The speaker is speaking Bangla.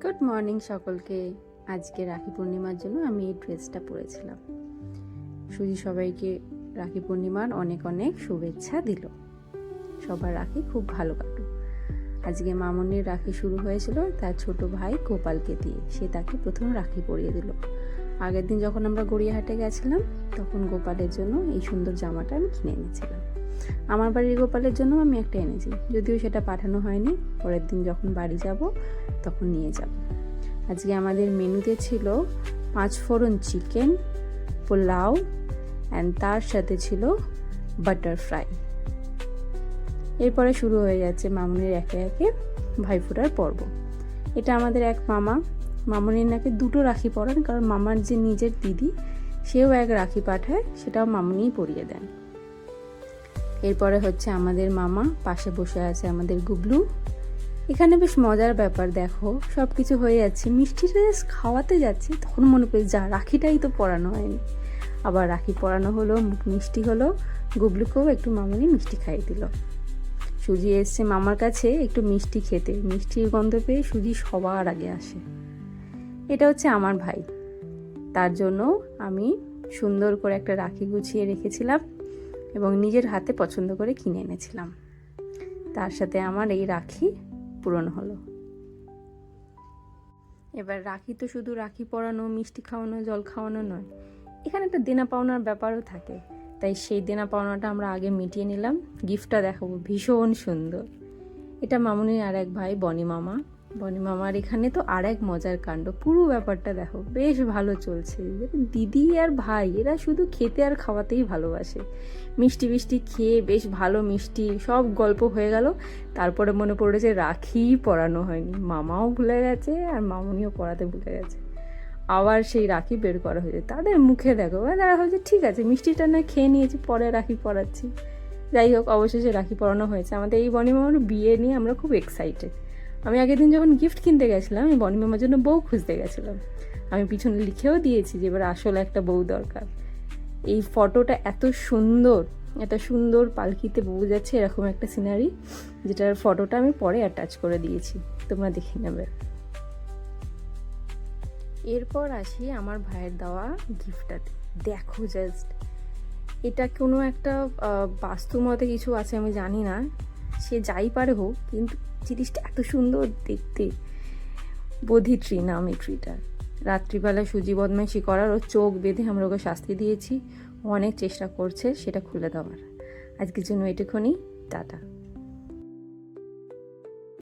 গুড মর্নিং সকলকে। আজকে রাখি পূর্ণিমার জন্য আমি এই ড্রেসটা পরেছিলাম। সুজি সবাইকে রাখি পূর্ণিমার অনেক অনেক শুভেচ্ছা দিল। সবার রাখি খুব ভালো কাটুক। আজকে মামনির রাখি শুরু হয়েছিল তার ছোট ভাই গোপালকে দিয়ে। সে তাকে প্রথম রাখি পরিয়ে দিল। আগের দিন যখন আমরা গড়িয়াহাটে গেছিলাম তখন গোপালের জন্য এই সুন্দর জামাটা আমি কিনে এনেছিলাম। আমার বাড়ির গোপালের জন্য আমি একটা এনেছি, যদিও সেটা পাঠানো হয়নি। পরের দিন যখন বাড়ি যাব তখন নিয়ে যাব। আজকে আমাদের মেনুতে ছিল 5 ফোড়ন চিকেন, পোলাও অ্যান্ড তার সাথে ছিল বাটার ফ্রাই। এরপরে শুরু হয়ে যাচ্ছে মামনির একে একে ভাইফোঁটার পর্ব। এটা আমাদের এক মামনির নাকি 2টো রাখি পরান, কারণ মামার যে নিজের দিদি সেও এক রাখি পাঠায়, সেটাও মামনিই পরিয়ে দেন। এরপরে হচ্ছে আমাদের মামা, পাশে বসে আছে আমাদের গুবলু। এখানে বেশ মজার ব্যাপার, দেখো সব কিছু হয়ে যাচ্ছে, মিষ্টিটা খাওয়াতে যাচ্ছে, তখন মনে করি যা রাখিটাই তো পরানো হয়নি। আবার রাখি পরানো হলো, মুখ মিষ্টি হলো, গুবলুকেও একটু মামনি মিষ্টি খাইয়ে দিল। সুজি এসছে মামার কাছে একটু মিষ্টি খেতে, মিষ্টির গন্ধ পেয়ে সুজি সবার আগে আসে। এটা হচ্ছে আমার ভাই, তার জন্য আমি সুন্দর করে একটা রাখি গুছিয়ে রেখেছিলাম এবং নিজের হাতে পছন্দ করে কিনে এনেছিলাম। তার সাথে আমার এই রাখি পূরণ হলো। এবার রাখি তো শুধু রাখি পরানো, মিষ্টি খাওয়ানো, জল খাওয়ানো নয়, এখানে একটা দেনা পাওনার ব্যাপারও থাকে। তাই সেই দেনা পাওনাটা আমরা আগে মিটিয়ে নিলাম। গিফটটা দেখাবো, ভীষণ সুন্দর। এটা মামুনির আর এক ভাই বনি মামার এখানে তো আর এক মজার কাণ্ড। পুরো ব্যাপারটা দেখো, বেশ ভালো চলছে। দিদি আর ভাই এরা শুধু খেতে আর খাওয়াতেই ভালোবাসে। মিষ্টি খেয়ে বেশ ভালো মিষ্টি সব গল্প হয়ে গেল। তারপরে মনে পড়েছে রাখি পরানো হয়নি, মামাও ভুলে গেছে আর মামুনিও পরাতে ভুলে গেছে। আবার সেই রাখি বের করা হয়েছে। তাদের মুখে দেখো, তারা হচ্ছে ঠিক আছে মিষ্টিটা না খেয়ে নিয়েছি, পরে রাখি পরাচ্ছি। যাই হোক, অবশেষে রাখি পরানো হয়েছে। আমাদের এই বনি মামার বিয়ে নিয়ে আমরা খুব এক্সাইটেড। আমি আগের দিন যখন গিফট কিনতে গেছিলাম, আমি বনি মামার জন্য বউ খুঁজতে গেছিলাম। আমি পিছনে লিখেও দিয়েছি যে এবার আসলে একটা বউ দরকার। এই ফটোটা এত সুন্দর পালকিতে বউ যাচ্ছে, এরকম একটা সিনারি, যেটার ফটোটা আমি পরে অ্যাটাচ করে দিয়েছি, তোমরা দেখে নেবে। এরপর আসি আমার ভাইয়ের দেওয়া গিফটটাতে। দেখো জাস্ট, এটা কোনো একটা বাস্তুমতে কিছু আছে আমি জানি না, সে যাই পারে হোক, কিন্তু জিনিসটা এত সুন্দর দেখতে। বোধি ট্রি নাম এই ট্রিটার। রাত্রিবেলায় সুজি বদমাইশি করার ও চোখ বেঁধে আমরা ওকে শাস্তি দিয়েছি। অনেক চেষ্টা করছে সেটা খুলে দেওয়ার। আজকের জন্য এটুকুনি, টাটা।